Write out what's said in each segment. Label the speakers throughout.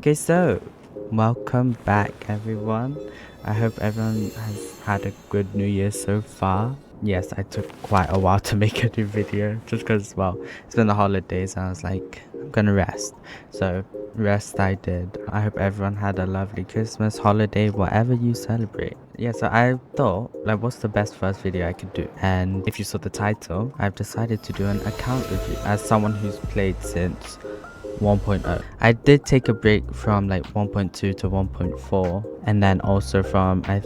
Speaker 1: Okay, so welcome back everyone. I hope everyone has had a good new year so far. Yes, I took quite a while to make a new video just because, well, it's been the holidays and I was like, I'm gonna rest. So rest I did. I hope everyone had a lovely Christmas, holiday, whatever you celebrate. Yeah, so I thought, like, what's the best first video I could do? And if you saw the title, I've decided to do an account review as someone who's played since 1.0. I did take a break from like 1.2 to 1.4, and then also from I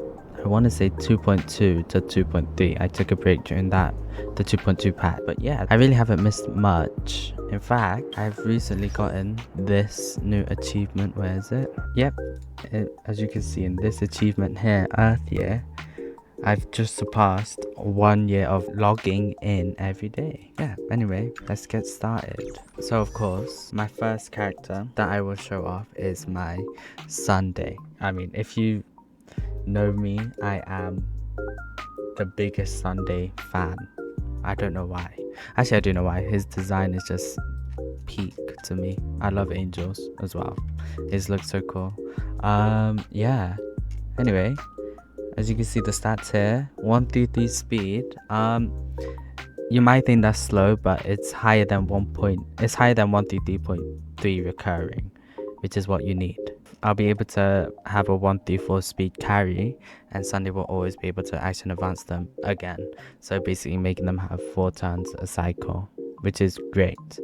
Speaker 1: want to say 2.2 to 2.3. I took a break during that, the 2.2 patch. But yeah, I really haven't missed much. In fact, I've recently gotten this new achievement. Where is it? Yep, as you can see in this achievement here, Earth Year, I've just surpassed 1 year of logging in every day. Yeah, anyway, let's get started. So of course, my first character that I will show off is my Sunday. I mean, if you know me, I am the biggest Sunday fan. I don't know why. Actually, I do know why. His design is just peak to me. I love angels as well. His looks so cool. Yeah. Anyway, as you can see the stats here, 133 speed. You might think that's slow, but it's higher than 133.3 recurring, which is what you need. I'll be able to have a 134 speed carry, and Sunday will always be able to action advance them again. So basically making them have 4 turns a cycle, which is great.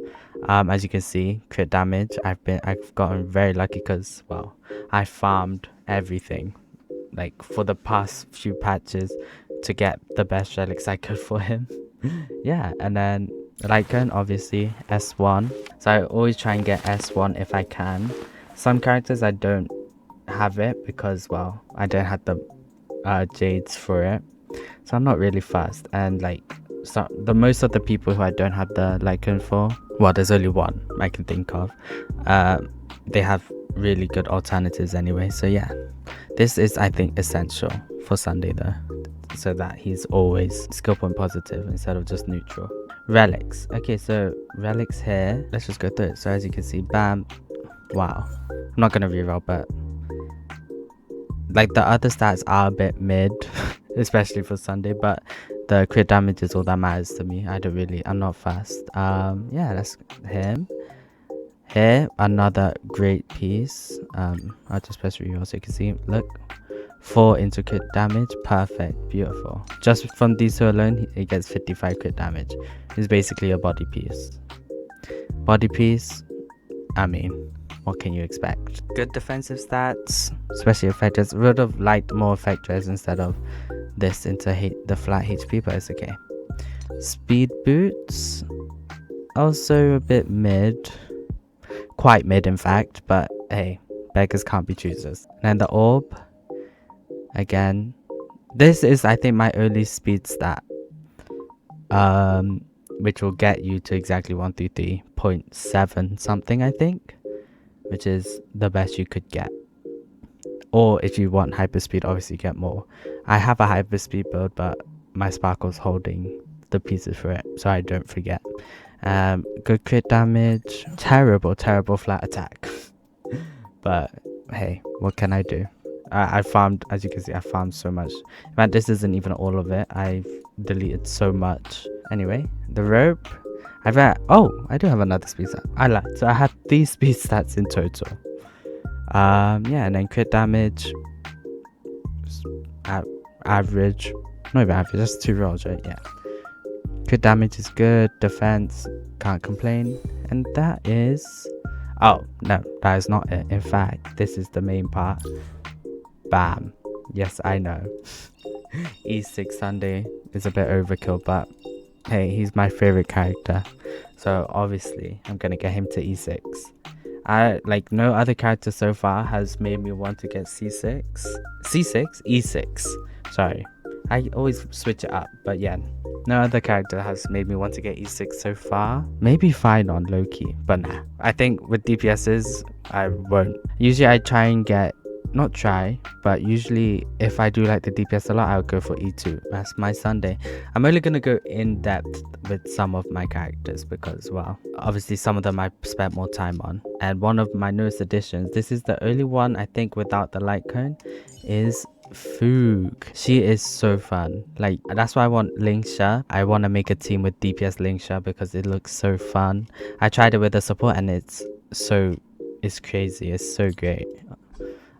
Speaker 1: As you can see, crit damage. I've gotten very lucky because, well, I farmed everything like for the past few patches to get the best relics I could for him. Yeah, and then Lycan, obviously S1, so I always try and get S1 if I can. Some characters I don't have it because, well, I don't have the jades for it, so I'm not really fast. And like, so the most of the people who I don't have the Lycan for, well, there's only one I can think of, they have really good alternatives anyway. So yeah, this is, I think, essential for Sunday though, so that he's always skill point positive instead of just neutral. Relics. Okay, so relics here, let's just go through it. So as you can see, bam, wow, I'm not gonna reroll, but like the other stats are a bit mid especially for Sunday, but the crit damage is all that matters to me. I'm not fast. Yeah, that's him. Here, another great piece. I'll just press reroll so you can see. Look, 4 into crit damage. Perfect, beautiful. Just from these two alone, it gets 55 crit damage. It's basically a body piece. Body piece, I mean, what can you expect? Good defensive stats, especially effect res. Would have liked more effect res instead of this into the flat HP, but it's okay. Speed boots, also a bit mid. Quite mid in fact, but hey, beggars can't be choosers. And then the orb, again, this is, I think, my only speed stat, which will get you to exactly 133.7 something, I think, which is the best you could get. Or if you want hyperspeed, obviously get more. I have a hyperspeed build, but my Sparkle's holding the pieces for it, so I don't forget. Good crit damage, terrible flat attack. But hey, what can I do? I farmed, as you can see, I farmed so much. In fact, this isn't even all of it. I've deleted so much. Anyway, the rope, I do have another speed stat. I lied. So I had 3 speed stats in total. Yeah, and then crit damage, average, not even average, just 2 rolls, right? Yeah. Crit damage is good, defense, can't complain. And that is, oh no, that is not it. In fact, this is the main part. Bam. Yes, I know. E6 Sunday is a bit overkill, but hey, he's my favorite character, so obviously I'm gonna get him to E6. Like, no other character so far has made me want to get E6. Sorry, I always switch it up, but yeah, no other character has made me want to get E6 so far. Maybe fine on low-key, but nah, I think with DPSs I won't. Usually I try and get not try, but usually if I do like the DPS a lot, I'll go for E2S1 Sunday. I'm only gonna go in depth with some of my characters because, well, obviously some of them I spent more time on. And one of my newest additions, this is the only one I think without the light cone, is Fugue. She is so fun. Like, that's why I want Lingsha. I want to make a team with DPS Lingsha because it looks so fun. I tried it with the support and it's crazy. It's so great.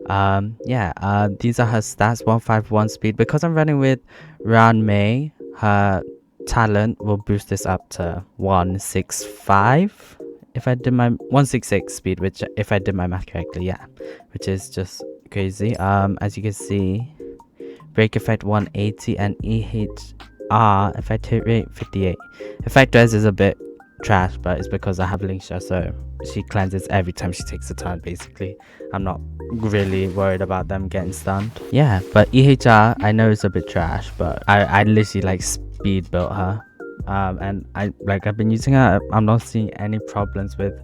Speaker 1: These are her stats. 151 speed. Because I'm running with Ruan Mei, her talent will boost this up to 165 if I did my 166 speed, which if I did my math correctly, yeah, which is just crazy. As you can see, break effect 180 and EHR effect hit rate 58. Effect res is a bit trash, but it's because I have Lingsha, so she cleanses every time she takes a turn. Basically, I'm not really worried about them getting stunned. Yeah, but EHR I know it's a bit trash, but I literally like speed built her. And I've been using her. I'm not seeing any problems with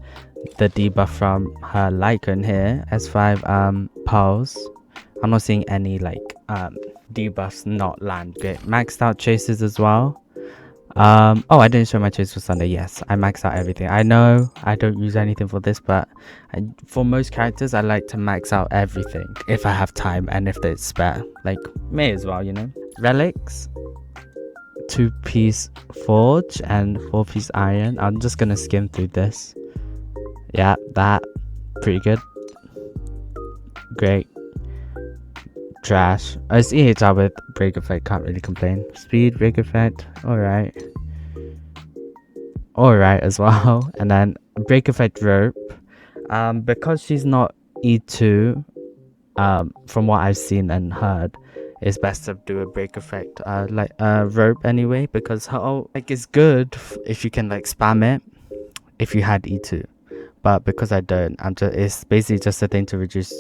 Speaker 1: the debuff from her Lycan here. S5 pulse. I'm not seeing any debuffs not land great. Maxed out chases as well. Oh, I didn't show my chase for Sunday. Yes, I maxed out everything. I know I don't use anything for this, but for most characters I like to max out everything if I have time and if there's spare. Like, may as well, you know. Relics, 2-piece forge and 4-piece iron. I'm just gonna skim through this. Yeah, that pretty good. Great. Trash. It's EHR with break effect, can't really complain. Speed, break effect, alright as well. And then break effect rope, because she's not E2, from what I've seen and heard, it's best to do a break effect rope anyway, because her ult is good if you can spam it if you had E2, but because I don't, it's basically just a thing to reduce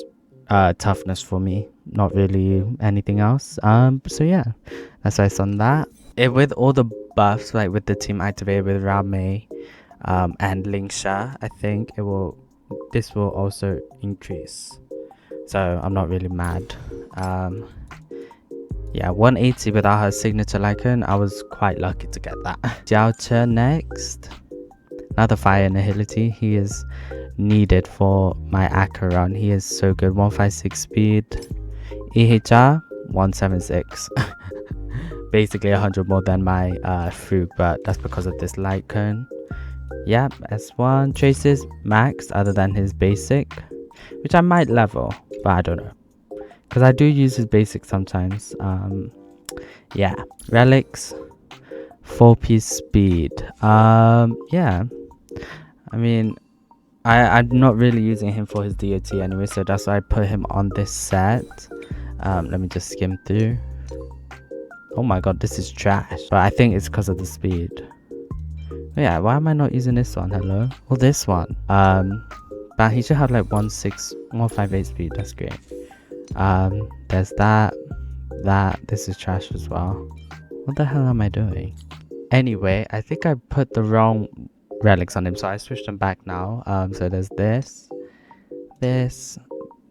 Speaker 1: toughness for me, not really anything else. So yeah, that's why it's on that. With all the buffs, like with the team activated with Ruan Mei and Lingsha, I think this will also increase, so I'm not really mad. Yeah, 180 without her signature Lycan. I was quite lucky to get that. Jiaoqiu next, another fire nihility. He is needed for my Acheron. He is so good. 156 speed, EHR 176. Basically 100 more than my Fugue, but that's because of this light cone. Yep, S1 traces max other than his basic, which I might level, but I don't know, because I do use his basic sometimes. Yeah, relics, 4-piece speed. Yeah, I mean, I'm not really using him for his DOT anyway, so that's why I put him on this set. Let me just skim through. Oh my god, this is trash, but I think it's because of the speed. Yeah, why am I not using this one? Hello? Or this one? But he should have 158 speed. That's great. There's that. This is trash as well. What the hell am I doing? Anyway, I think I put the wrong relics on him, so I switched them back now. So there's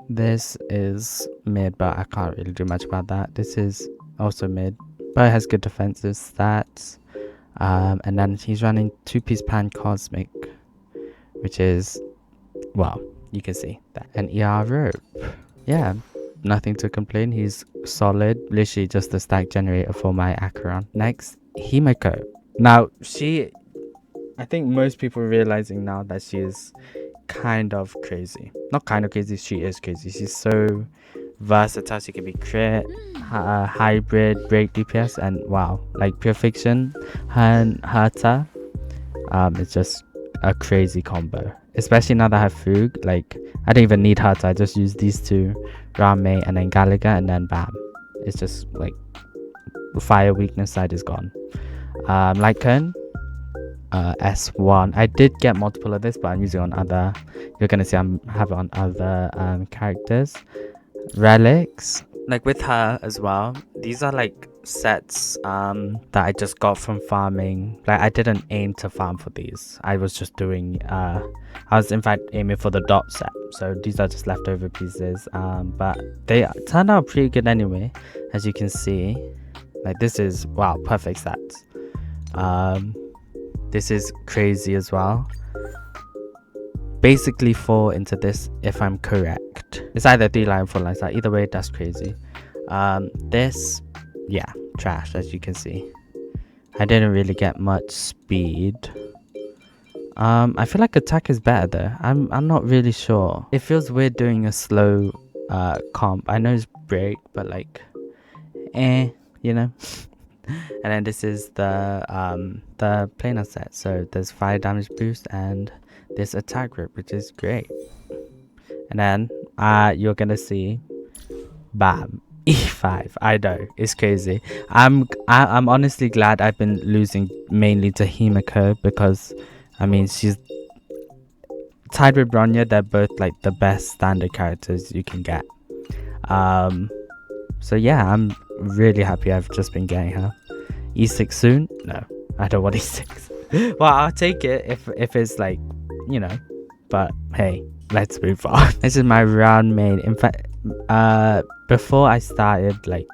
Speaker 1: this is mid, but I can't really do much about that. This is also mid, but it has good defensive stats. And then he's running 2-piece pan cosmic, which is, well, you can see that. And ER rope. Yeah, nothing to complain. He's solid, literally just the stack generator for my Acheron. Next, Himeko. Now, I think most people are realizing now that she is kind of crazy. Not kind of crazy, she is crazy. She's so versatile. She can be crit, hybrid, break DPS, and wow, pure fiction and Herta. It's just a crazy combo, especially now that I have Fugue. I don't even need Herta, I just use these two, Ruan Mei and then Gallagher, and then bam, it's just the fire weakness side is gone. Lycan, S1. I did get multiple of this, but I'm using on other, you're gonna see I'm have it on other characters. Relics, with her as well, these are sets that I just got from farming. Like, I didn't aim to farm for these. I was just doing I was in fact aiming for the dot set. So these are just leftover pieces, but they turned out pretty good anyway, as you can see. Like, this is, wow, perfect sets. This is crazy as well. Basically fall into this if I'm correct. It's either 3 line, 4 lines. Either way, that's crazy. This, yeah, trash, as you can see. I didn't really get much speed. I feel like attack is better though. I'm not really sure. It feels weird doing a slow comp. I know it's break, but like, you know. And then this is the planar set. So there's 5 damage boost and this attack grip, which is great. And then you're gonna see, bam, E5. I know, it's crazy. I'm honestly glad I've been losing mainly to Himeko, because I mean, she's tied with Bronya. They're both like the best standard characters you can get. So yeah, I'm really happy I've just been getting her. E6 soon? No, I don't want E6. Well, I'll take it if it's like, you know, but hey, let's move on. This is my Ruan Mei. In fact, before I started like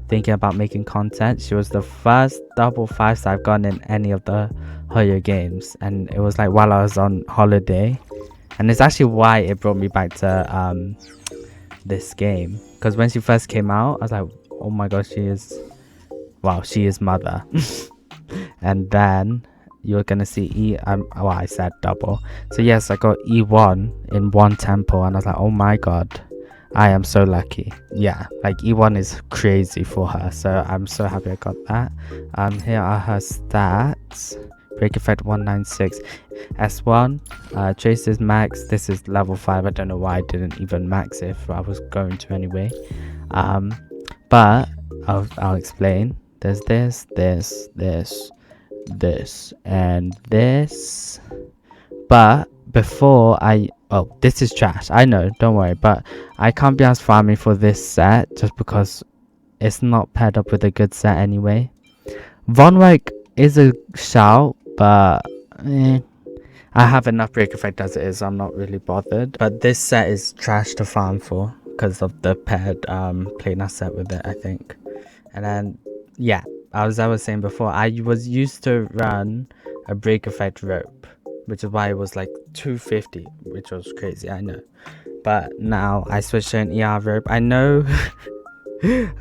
Speaker 1: thinking about making content, she was the first double 5-star I've gotten in any of the Huohuo games, and it was like while I was on holiday, and it's actually why it brought me back to this game, because when she first came out I was like, oh my gosh, she is mother. And then you're gonna see I said double, so yes, I got E1 in 1 temple, and I was like, oh my god, I am so lucky. Yeah, like E1 is crazy for her, so I'm so happy I got that. Here are her stats. Break effect 196. S1 traces max. This is level 5. I don't know why I didn't even max it if I was going to anyway. But I'll explain. There's this, and this. But before this is trash, I know, don't worry, but I can't be as farming for this set just because it's not paired up with a good set anyway. Von Wyk is a shout, but I have enough break effect as it is, so I'm not really bothered. But this set is trash to farm for because of the paired planar set with it, I think. And then yeah, as I was saying before, I was used to run a break effect rope, which is why it was like 250, which was crazy, I know. But now I switched to an ER rope. I know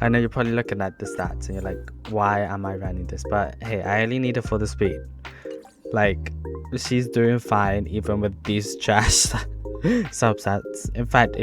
Speaker 1: I know you're probably looking at the stats and you're like, why am I running this? But hey, I only need it for the speed. Like, she's doing fine even with these trash subsets. In fact,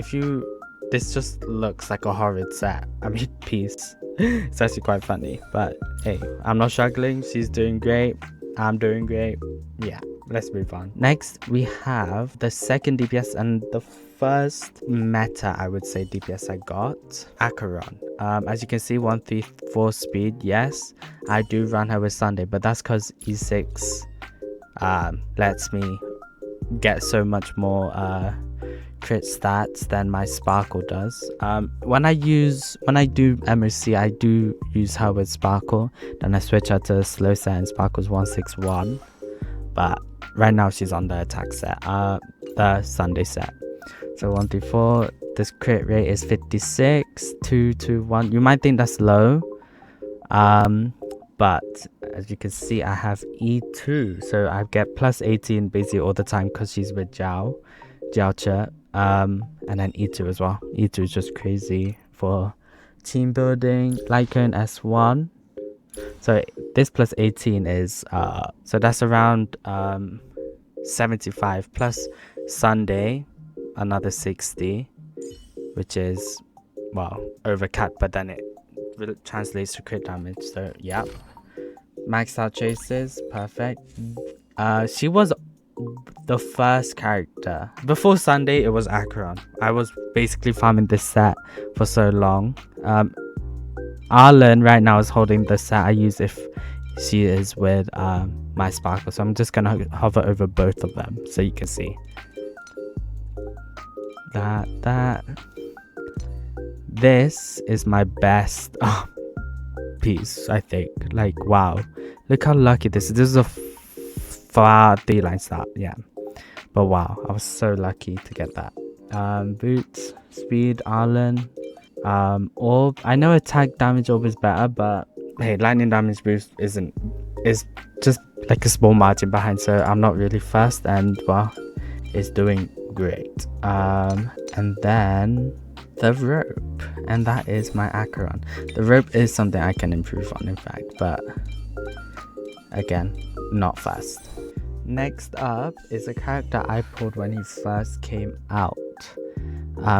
Speaker 1: this just looks like a horrid set. I mean, peace. It's actually quite funny, but hey, I'm not struggling. She's doing great, I'm doing great. Yeah, let's move on. Next we have the second DPS and the first meta, I would say, DPS I got, Acheron. As you can see, 134 speed. Yes, I do run her with Sunday, but that's because E6 lets me get so much more crit stats than my Sparkle does. When I do MOC, I do use her with Sparkle, then I switch her to slow set and Sparkle's 161. But right now she's on the attack set, the Sunday set. So 134. This crit rate is 56, 221. You might think that's low, but as you can see, I have E2, so I get plus 18 basically all the time because she's with Jiaoqiu, and then E2 as well. E2 is just crazy for team building. Lycan S1. So this plus 18 is so that's around 75 plus Sunday, another 60, which is, well, overcut, but then it translates to crit damage. So yeah, maxed out chases, perfect. She was the first character. Before Sunday, it was Acheron. I was basically farming this set for so long. Arlen right now is holding the set I use if she is with my Sparkle, so I'm just gonna hover over both of them so you can see that this is my best piece, I think. Like, wow, look how lucky this is. This is a far D-line start, yeah. But wow, I was so lucky to get that. Boots, speed, Arlen, orb. I know attack damage orb is better, but hey, lightning damage boost is just like a small margin behind, so I'm not really fast, and well, it's doing great. And then the rope, and that is my Acheron. The rope is something I can improve on, in fact, but again, not fast. Next up is a character I pulled when he first came out.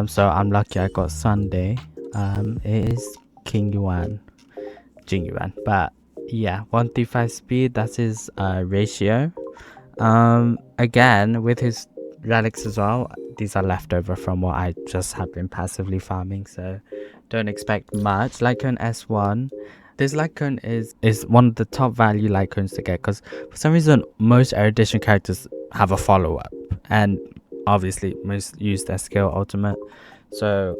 Speaker 1: So I'm lucky I got Sunday. It is Jingyuan, but yeah, 135 speed, that's his ratio. Again, with his relics as well, these are leftover from what I just have been passively farming, so don't expect much. Lycone S1. This Lycone is one of the top value Lycones to get, because for some reason most erudition characters have a follow-up, and obviously most use their skill ultimate, so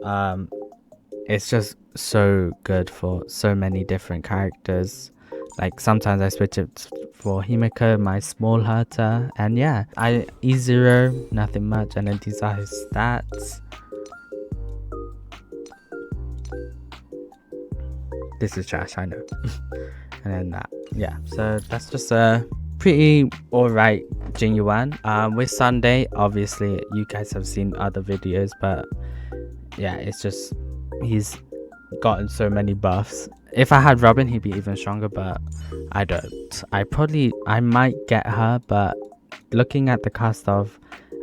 Speaker 1: it's just so good for so many different characters. Like sometimes I switch it for Himeko, my small Herta, and yeah, I E0, nothing much, and then these are his stats. This is trash, I know. And then that, yeah, so that's just a pretty alright Jingyuan. With Sunday, obviously you guys have seen other videos, but yeah, it's just he's gotten so many buffs. If I had Robin, he'd be even stronger, but I don't. I might get her, but looking at the cast of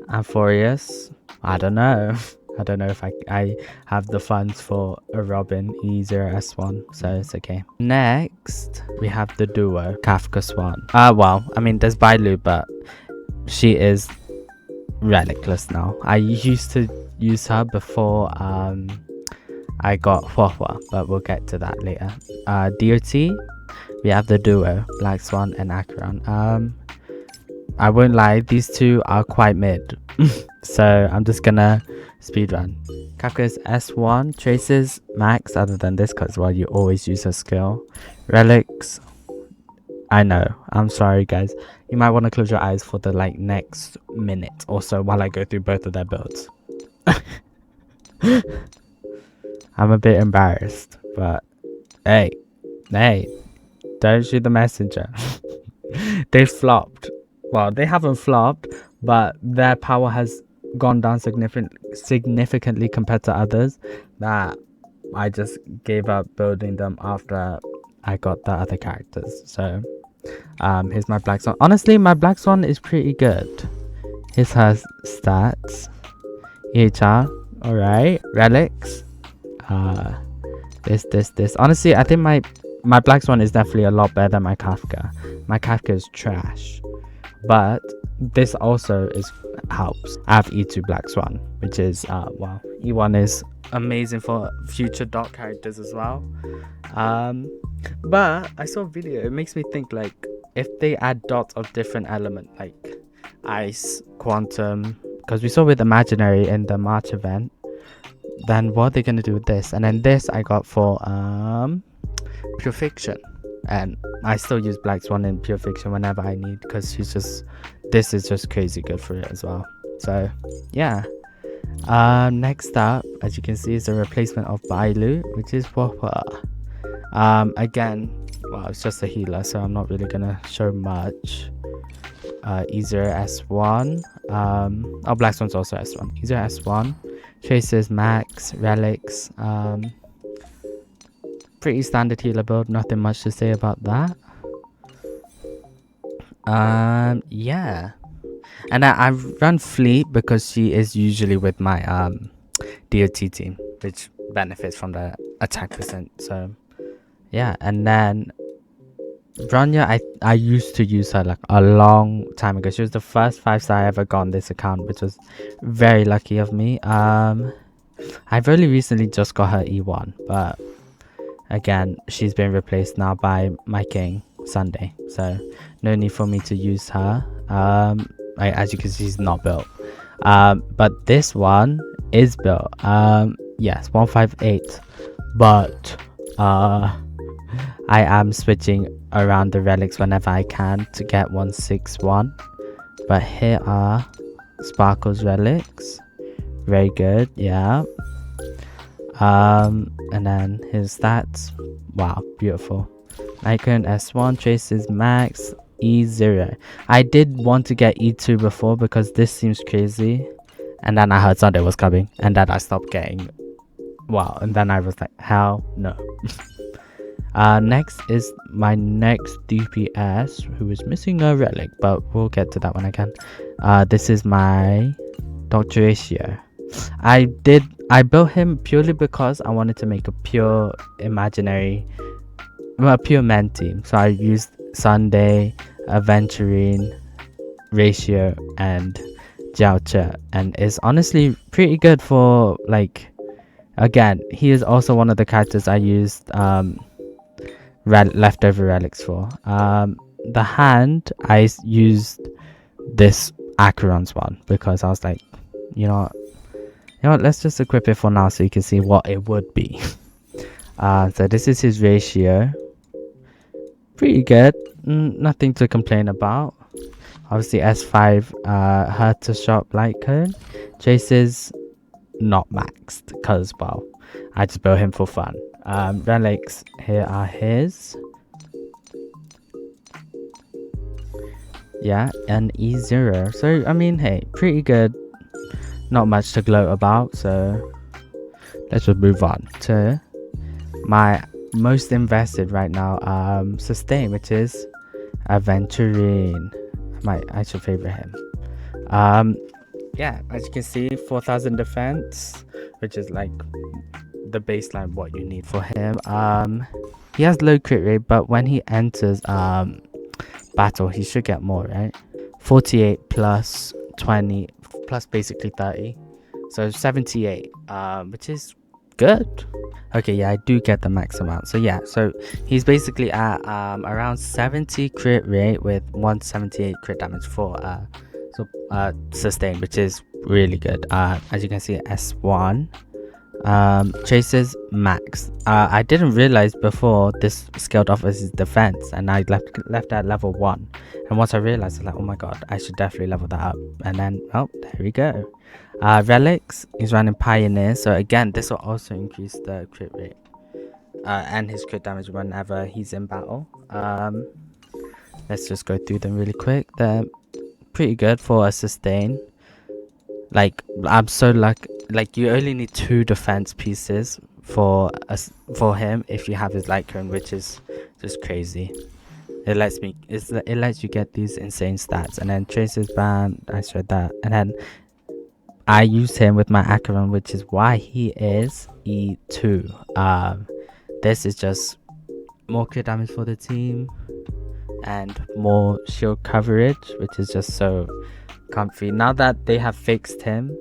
Speaker 1: Amphorius, I don't know. I don't know if I have the funds for a Robin E0S1, so it's okay. Next, we have the duo, Kafka Swan. Well, I mean, there's Bailu, but she is relicless now. I used to use her before I got Huohuo, but we'll get to that later. DOT, we have the duo, Black Swan and Acheron. I won't lie, these two are quite mid. So I'm just gonna speedrun. Kafka's S1 traces max, other than this, because well, you always use her skill. Relics, I know, I'm sorry guys, you might want to close your eyes for the like next minute or so while I go through both of their builds. I'm a bit embarrassed, but hey, don't shoot the messenger. They flopped. Well, they haven't flopped, but their power has gone down significantly compared to others that I just gave up building them after I got the other characters. So here's my Black Swan. Honestly, my Black Swan is pretty good. Here's her stats. EHR, alright. Relics. This. Honestly, I think my Black Swan is definitely a lot better than my Kafka. My Kafka is trash, but this also helps. I have E2 Black Swan, which is well, E1 is amazing for future dot characters as well. But I saw a video, it makes me think, like, if they add dots of different element, like ice, quantum, because we saw with imaginary in the March event, then what are they gonna do with this? And then this I got for pure fiction, and I still use Black Swan in pure fiction whenever I need, because this is just crazy good for it as well. So yeah, next up, as you can see, is a replacement of Bailu, which is Huohuo. Again, well, it's just a healer, so I'm not really gonna show much. E0S1, oh, Black Swan's also S1. E0S1 traces max, relics, pretty standard healer build, nothing much to say about that. Yeah, and I run Fleet because she is usually with my DOT team, which benefits from the attack percent. So yeah, and then Bronya, I used to use her like a long time ago. She was the first 5-star I ever got on this account, which was very lucky of me. I've only recently just got her E1, but again, she's been replaced now by my king Sunday, so no need for me to use her. As you can see, she's not built, but this one is built. Yes, 158, but I am switching around the relics whenever I can to get 161. But here are Sparkle's relics. Very good, yeah. And then his stats. Wow, beautiful. Icon S1 traces max E0. I did want to get E2 before because this seems crazy. And then I heard Sunday was coming, and then I stopped getting. Wow, and then I was like, hell no. Next is my next DPS, who is missing a relic, but we'll get to that when I can. This is my Dr. Ratio. I built him purely because I wanted to make a pure pure men team. So I used Sunday, Aventurine, Ratio, and Jiaoqiu, and it's honestly pretty good for, like, again, he is also one of the characters I used leftover relics for. The hand, I used this Acheron's one because I was like, you know what, let's just equip it for now so you can see what it would be. So this is his ratio. Pretty good, nothing to complain about. Obviously S5 Herta shop light cone. Chases not maxed because, well, I just built him for fun. Relics, here are his. Yeah, and E0. So I mean, hey, pretty good. Not much to gloat about, so let's just move on to my most invested right now sustain, which is Aventurine. I should favorite him. Yeah, as you can see, 4000 defense, which is like the baseline what you need for him. He has low crit rate, but when he enters battle, he should get more, right? 48 plus 20 plus basically 30, so 78, which is good. Okay, yeah, I do get the max amount. So yeah, so he's basically at around 70 crit rate with 178 crit damage for sustain, which is really good. As you can see, S1 chases max. I didn't realize before this scaled off as his defense, and I left at level 1, and once I realized, I was like, oh my god, I should definitely level that up. And then, oh, there we go. Relics is running Pioneer, so again, this will also increase the crit rate and his crit damage whenever he's in battle. Let's just go through them really quick. They're pretty good for a sustain. Like, I'm so lucky. Like, you only need 2 defense pieces for him if you have his light cone, which is just crazy. It lets you get these insane stats. And then Tracer's Band, I showed that. And then I used him with my Acheron, which is why he is E2. This is just more crit damage for the team and more shield coverage, which is just so comfy. Now that they have fixed him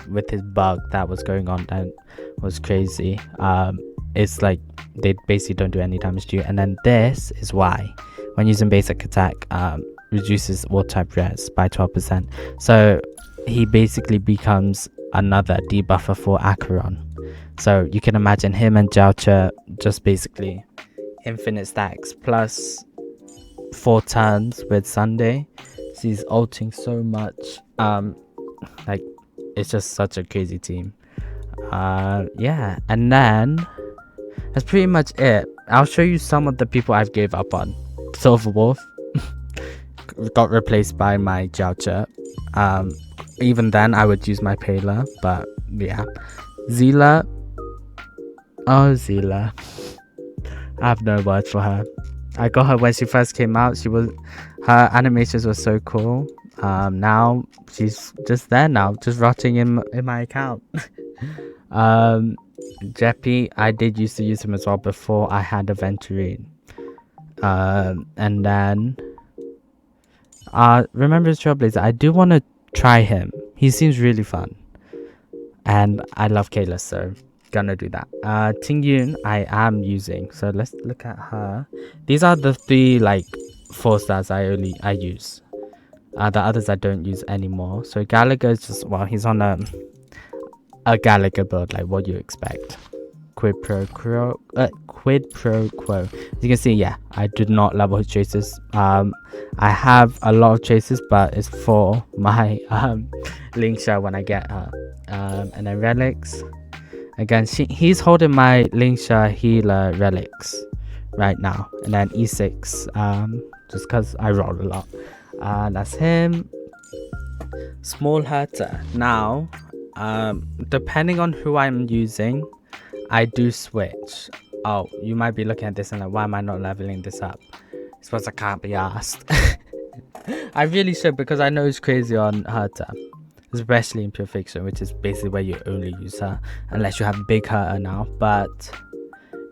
Speaker 1: with his bug that was going on, that was crazy. It's like they basically don't do any damage to you. And then this is why, when using basic attack, reduces all type res by 12%. So he basically becomes another debuffer for Acheron. So you can imagine him and Jiaoqiu just basically infinite stacks plus 4 turns with Sunday. So he's ulting so much. Like, it's just such a crazy team. Yeah, and then that's pretty much it. I'll show you some of the people I've gave up on. Silver Wolf got replaced by my Jiaoqiu. Even then I would use my Pela, but yeah. Zila, oh Zila, I have no words for her. I got her when she first came out. Her animations were so cool. Now she's just there now, just rotting in my account. Jeppy, I did used to use him as well before I had Aventurine. And then remember Trailblazer, I do want to try him. He seems really fun. And I love Kayla, so gonna do that. Tingyun I am using, so let's look at her. These are the 3 like 4-stars I use. The others I don't use anymore. So Gallagher is just, well, he's on a Gallagher build, like what you expect. quid pro quo. As you can see, yeah, I did not level his chases. I have a lot of chases, but it's for my Lingsha when I get her. And then relics. Again, he's holding my Lingsha healer relics right now. And then E6, just because I roll a lot. That's him. Small Herta. Now, depending on who I'm using, I do switch. Oh, you might be looking at this and like, why am I not leveling this up? I suppose I can't be asked. I really should, because I know it's crazy on Herta, especially in Pure Fiction, which is basically where you only use her unless you have big Herta now. But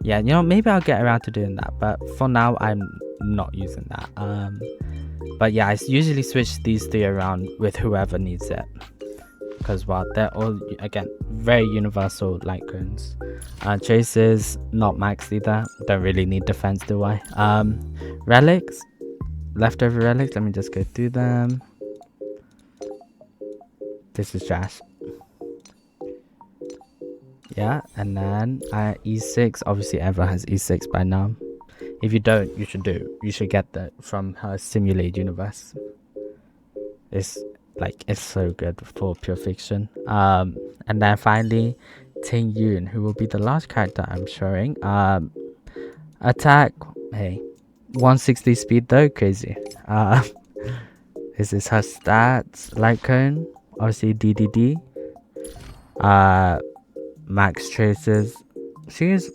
Speaker 1: yeah, you know, maybe I'll get around to doing that, but for now I'm not using that. But yeah, I usually switch these three around with whoever needs it, because well, they're all, again, very universal light cones. Chases, not maxed either, don't really need defense, do I? Relics, leftover relics, let me just go through them. This is trash. Yeah, and then E6, obviously everyone has E6 by now. If you don't, you should get that from her simulated universe. It's so good for Pure Fiction. And then finally Tingyun, who will be the last character I'm showing. Attack, hey, 160 speed though, crazy. This is her stats. Light cone, obviously DDD. Max traces. She's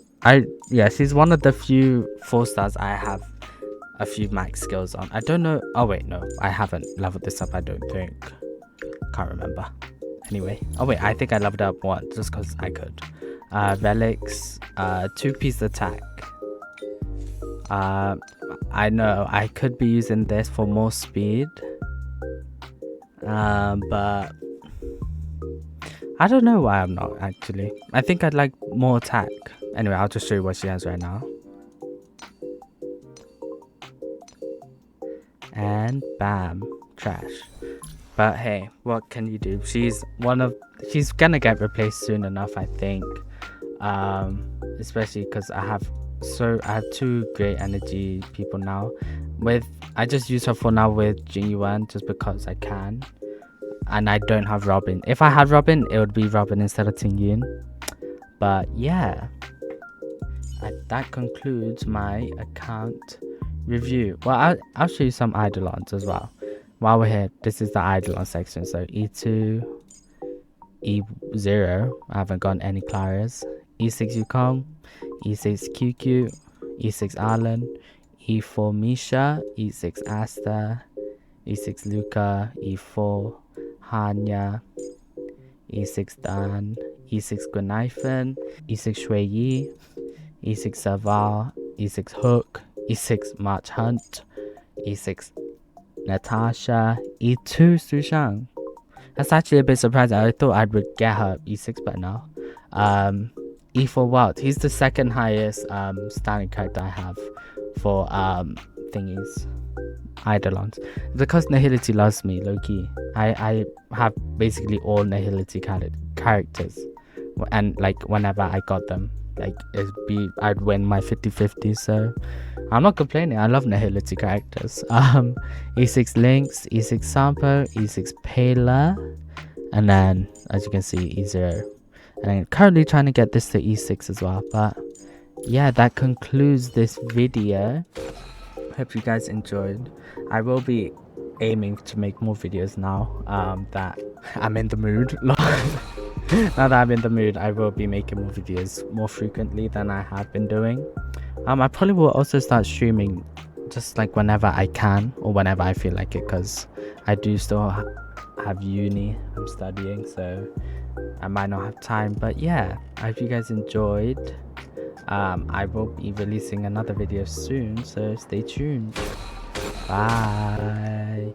Speaker 1: one of the few 4-stars I have a few max skills on. I don't know. Oh wait, no, I haven't leveled this up, I don't think. Can't remember. Anyway, oh wait, I think I leveled up once just because I could. Relics, 2-piece attack. I know I could be using this for more speed, but I don't know why I'm not, actually. I think I'd like more attack. Anyway, I'll just show you what she has right now. And bam, trash. But hey, what can you do? She's gonna get replaced soon enough, I think. Especially because I have 2 great energy people now. I just use her for now with Jingyuan just because I can. And I don't have Robin. If I had Robin, it would be Robin instead of Tingyun. But yeah, that concludes my account review. Well, I'll show you some Eidolons as well. While we're here, this is the Eidolon section. So E2, E0, I haven't gotten any Claras. E6 Yukong, E6 QQ, E6 Alan, E4 Misha, E6 Asta, E6 Luca, E4 Hanya, E6 Dan, E6 Gwenaifen, E6 Shui Yi, E6 Saval, E6 Hook, E6 March Hunt, E6 Natasha, E2 Sushang. That's actually a bit surprising. I thought I would get her E6 by now. E4 Wild. He's the second highest standing character I have for thingies. Eidolons. Because Nihility loves me, low-key. I have basically all Nihility characters. And like whenever I got them, like I'd win my 50-50, so I'm not complaining. I love Nihility characters. E6 Lynx, E6 Sampo, E6 Pela, and then as you can see E0. And I'm currently trying to get this to E6 as well. But yeah, that concludes this video. Hope you guys enjoyed. I will be aiming to make more videos now that I'm in the mood. Now that I'm in the mood, I will be making more videos more frequently than I have been doing. I probably will also start streaming just like whenever I can or whenever I feel like it, because I do still have uni. I'm studying, so I might not have time. But yeah, I hope you guys enjoyed. I will be releasing another video soon, so stay tuned. Bye.